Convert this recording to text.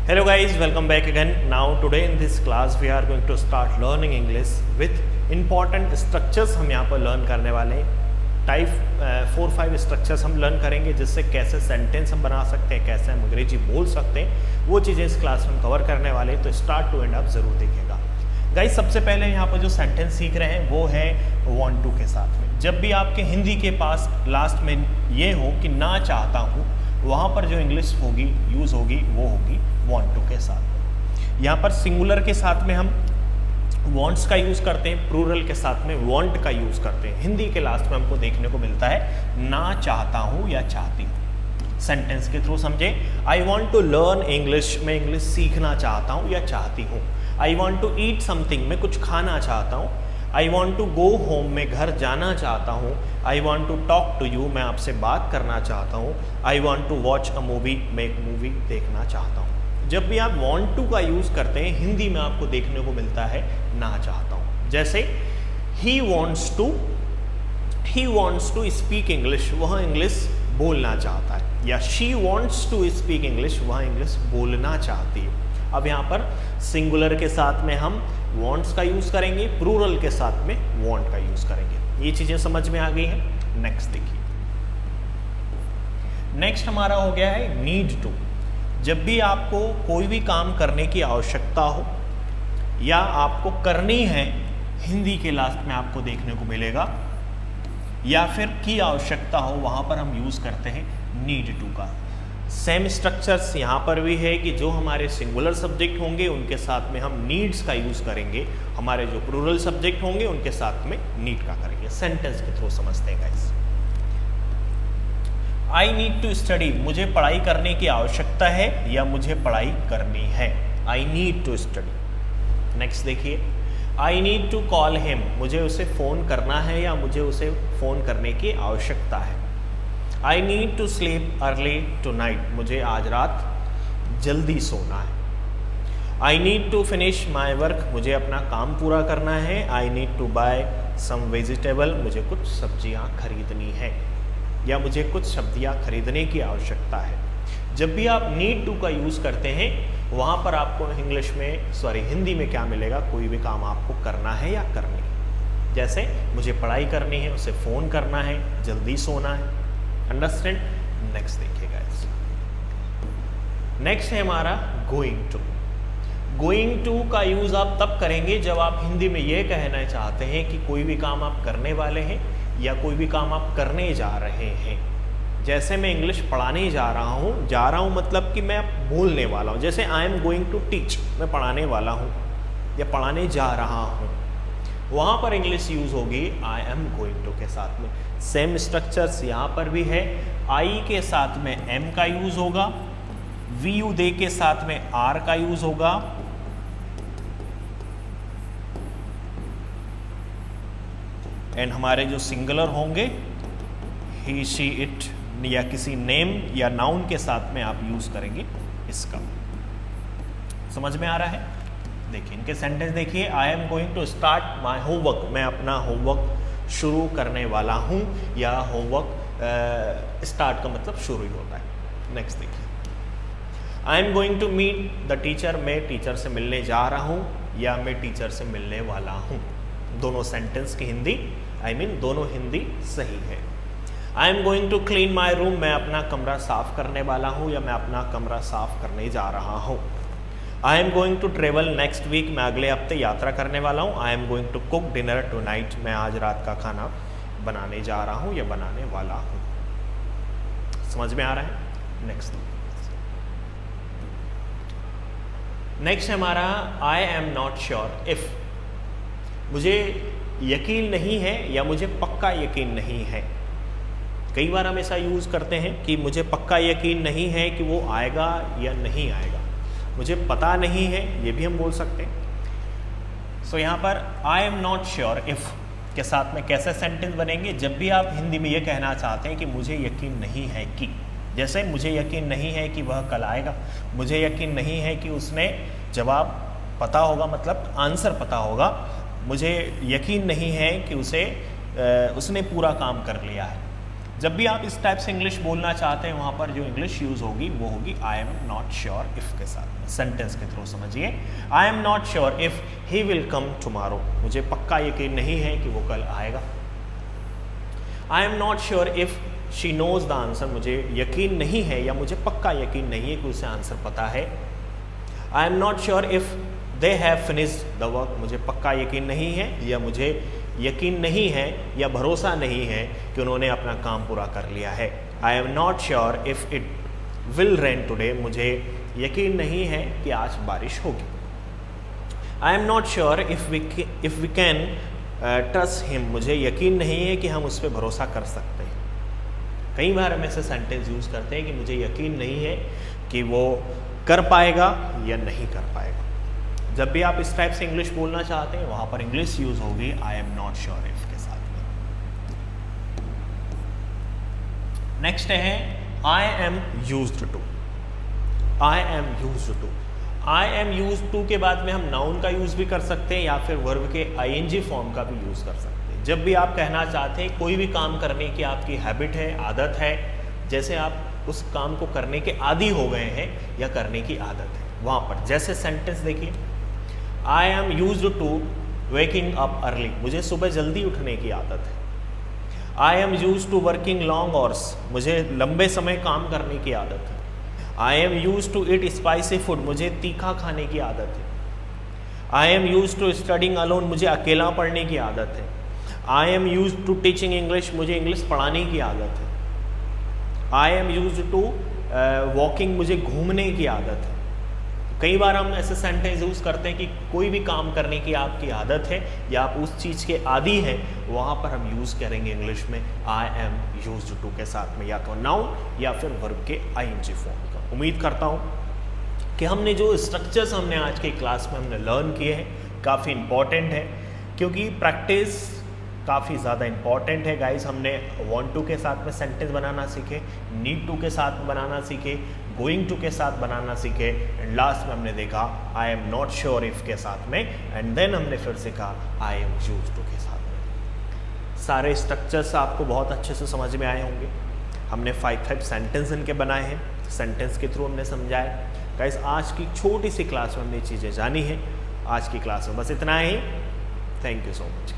Hello guys, welcome back again. Now today in this class we are going to start learning English with important structures. हम यहाँ पर learn करने वाले हैं type 4-5 structures हम learn करेंगे जिससे कैसे सेंटेंस हम बना सकते हैं, कैसे हम अंग्रेजी बोल सकते हैं, वो चीज़ें इस क्लास में हम कवर करने वाले हैं। तो स्टार्ट टू एंड आप ज़रूर देखिएगा गाइस। सबसे पहले यहाँ पर जो सेंटेंस सीख रहे हैं वो है वांट टू के साथ में। जब भी आपके हिंदी के पास लास्ट में ये हो कि ना चाहता हूँ, वहाँ पर जो इंग्लिश होगी यूज़ होगी वो होगी वांट टू के साथ में। यहाँ पर सिंगुलर के साथ में हम वांट्स का यूज़ करते हैं, प्लूरल के साथ में वांट का यूज़ करते हैं। हिंदी के लास्ट में हमको देखने को मिलता है ना चाहता हूँ या चाहती हूँ। सेंटेंस के थ्रू समझे, I want to learn English, मैं इंग्लिश सीखना चाहता हूँ या चाहती हूँ। I want to eat something, मैं कुछ खाना चाहता हूँ। I want to go home, मैं घर जाना चाहता हूँ। I want to talk to you, मैं आपसे बात करना चाहता हूँ। I want to watch a movie, मैं एक मूवी देखना चाहता हूँ। जब भी आप वांट टू का यूज़ करते हैं हिंदी में आपको देखने को मिलता है ना चाहता हूँ। जैसे he wants to speak English, वह इंग्लिश बोलना चाहता है। या she wants to speak English, वह इंग्लिश बोलना चाहती है। अब यहाँ पर सिंगुलर के साथ में हम वॉन्ट्स का यूज़ करेंगे, प्लूरल के साथ में वॉन्ट का यूज़ करेंगे। ये चीज़ें समझ में आ गई हैं। नेक्स्ट देखिए, नेक्स्ट हमारा हो गया है नीड टू। जब भी आपको कोई भी काम करने की आवश्यकता हो या आपको करनी है, हिंदी के लास्ट में आपको देखने को मिलेगा, या फिर की आवश्यकता हो, वहाँ पर हम यूज़ करते हैं नीड टू का। सेम स्ट्रक्चर्स यहाँ पर भी है कि जो हमारे सिंगुलर सब्जेक्ट होंगे उनके साथ में हम नीड्स का यूज़ करेंगे, हमारे जो प्लूरल सब्जेक्ट होंगे उनके साथ में नीड का करेंगे। सेंटेंस के थ्रू समझते हैं guys. I need to study, मुझे पढ़ाई करने की आवश्यकता है या मुझे पढ़ाई करनी है। I need to study. Next देखिए, I need to call him, मुझे उसे फ़ोन करना है या मुझे उसे फ़ोन करने की आवश्यकता है। I need to sleep early tonight, मुझे आज रात जल्दी सोना है। I need to finish my work, मुझे अपना काम पूरा करना है। I need to buy some vegetable, मुझे कुछ सब्जियां खरीदनी है या मुझे कुछ सब्जियां खरीदने की आवश्यकता है। जब भी आप नीड टू का यूज़ करते हैं वहाँ पर आपको हिंदी में क्या मिलेगा, कोई भी काम आपको करना है या करनी है। जैसे मुझे पढ़ाई करनी है, उसे फ़ोन करना है, जल्दी सोना है। अंडरस्टैंड। नेक्स्ट देखिएगा। नेक्स्ट है हमारा गोइंग टू। गोइंग टू का यूज़ आप तब करेंगे जब आप हिंदी में ये कहना चाहते हैं कि कोई भी काम आप करने वाले हैं या कोई भी काम आप करने जा रहे हैं। जैसे मैं इंग्लिश पढ़ाने जा रहा हूँ मतलब कि मैं बोलने वाला हूँ। जैसे I am going to teach, मैं पढ़ाने वाला हूँ या पढ़ाने जा रहा हूँ, वहाँ पर इंग्लिश यूज़ होगी आई एम गोइंग टू के साथ में। सेम स्ट्रक्चर्स यहाँ पर भी है। आई के साथ में एम का यूज़ होगा, वी यू दे के साथ में आर का यूज़ होगा, एंड हमारे जो सिंगुलर होंगे ही शी इट या किसी नेम या नाउन के साथ में आप यूज़ करेंगे इसका। समझ में आ रहा है? देखिए इनके सेंटेंस देखिए। I am going to start my homework, मैं अपना होमवर्क शुरू करने वाला हूँ, या होमवर्क स्टार्ट का मतलब शुरू ही होता है। नेक्स्ट देखिए, I am going to meet the teacher, मैं टीचर से मिलने जा रहा हूँ या मैं टीचर से मिलने वाला हूँ। दोनों सेंटेंस की हिंदी दोनों हिंदी सही है। I am going to clean my room, मैं अपना कमरा साफ करने वाला हूँ या मैं अपना कमरा साफ करने जा रहा हूँ। I am going to travel next week, मैं अगले हफ्ते यात्रा करने वाला हूँ। I am going to cook dinner tonight, मैं आज रात का खाना बनाने जा रहा हूँ या बनाने वाला हूँ। समझ में आ रहा है? नेक्स्ट हमारा आई एम नॉट श्योर इफ, मुझे यकीन नहीं है या मुझे पक्का यकीन नहीं है। कई बार हम ऐसा यूज़ करते हैं कि मुझे पक्का यकीन नहीं है कि वो आएगा या नहीं आएगा, मुझे पता नहीं है, ये भी हम बोल सकते हैं। सो यहाँ पर आई एम नॉट श्योर इफ़ के साथ में कैसे सेंटेंस बनेंगे, जब भी आप हिंदी में ये कहना चाहते हैं कि मुझे यकीन नहीं है कि, जैसे मुझे यकीन नहीं है कि वह कल आएगा, मुझे यकीन नहीं है कि उसने जवाब पता होगा, मतलब आंसर पता होगा, मुझे यकीन नहीं है कि उसने पूरा काम कर लिया है। जब भी आप इस टाइप से इंग्लिश बोलना चाहते हैं वहाँ पर जो इंग्लिश यूज़ होगी वो होगी I am not sure if के साथ, सेंटेंस के थ्रू समझिए। I am not sure if he will come tomorrow, मुझे पक्का यकीन नहीं है कि वो कल आएगा। I am not sure if she knows the answer, मुझे यकीन नहीं है या मुझे पक्का यकीन नहीं है कि उसे आंसर पता है। I am not sure if they have finished the work, मुझे पक्का यकीन नहीं है या मुझे यकीन नहीं है या भरोसा नहीं है कि उन्होंने अपना काम पूरा कर लिया है। I am not sure if it will rain today, मुझे यकीन नहीं है कि आज बारिश होगी। I am not sure if we can trust him, मुझे यकीन नहीं है कि हम उस पर भरोसा कर सकते हैं। कई बार हम ऐसे सेंटेंस यूज़ करते हैं कि मुझे यकीन नहीं है कि वो कर पाएगा या नहीं कर पाएगा। जब भी आप इस टाइप से इंग्लिश बोलना चाहते हैं वहाँ पर इंग्लिश यूज़ होगी I am not sure if के साथ में। नेक्स्ट है I am used to. I am used to, I am used to के बाद में हम नाउन का यूज़ भी कर सकते हैं या फिर वर्ब के आईएनजी फॉर्म का भी यूज़ कर सकते हैं। जब भी आप कहना चाहते हैं कोई भी काम करने की आपकी हैबिट है, आदत है, जैसे आप उस काम को करने के आदी हो गए हैं या करने की आदत है, वहाँ पर जैसे सेंटेंस देखिए, I am used to waking up early, मुझे सुबह जल्दी उठने की आदत है। I am used to working long hours, मुझे लंबे समय काम करने की आदत है। I am used to eat spicy food, मुझे तीखा खाने की आदत है। I am used to studying alone, मुझे अकेला पढ़ने की आदत है। I am used to teaching English, मुझे इंग्लिश पढ़ाने की आदत है। I am used to walking, मुझे घूमने की आदत है। कई बार हम ऐसे सेंटेंस यूज़ करते हैं कि कोई भी काम करने की आपकी आदत है या आप उस चीज़ के आदी हैं, वहाँ पर हम यूज़ करेंगे इंग्लिश में आई एम यूज्ड टू के साथ में या तो नाउन या फिर वर्ब के आईएनजी फॉर्म का। उम्मीद करता हूँ कि हमने जो स्ट्रक्चर्स हमने आज की क्लास में हमने लर्न किए हैं काफ़ी इम्पॉर्टेंट है, क्योंकि प्रैक्टिस काफ़ी ज़्यादा इंपॉर्टेंट है गाइस। हमने वांट टू के साथ में सेंटेंस बनाना सीखे, नीड टू के साथ में बनाना सीखे, गोइंग टू के साथ बनाना सीखे, एंड लास्ट में हमने देखा आई एम नॉट श्योर इफ़ के साथ में, एंड देन हमने फिर सीखा आई एम यूज्ड टू के साथ में। सारे स्ट्रक्चर्स आपको बहुत अच्छे से समझ में आए होंगे। हमने 5 सेंटेंस इनके बनाए हैं, सेंटेंस के थ्रू हमने समझाया। गाइस आज की छोटी सी क्लास में हमने चीज़ें जानी हैं। आज की क्लास में बस इतना ही। Thank you so much.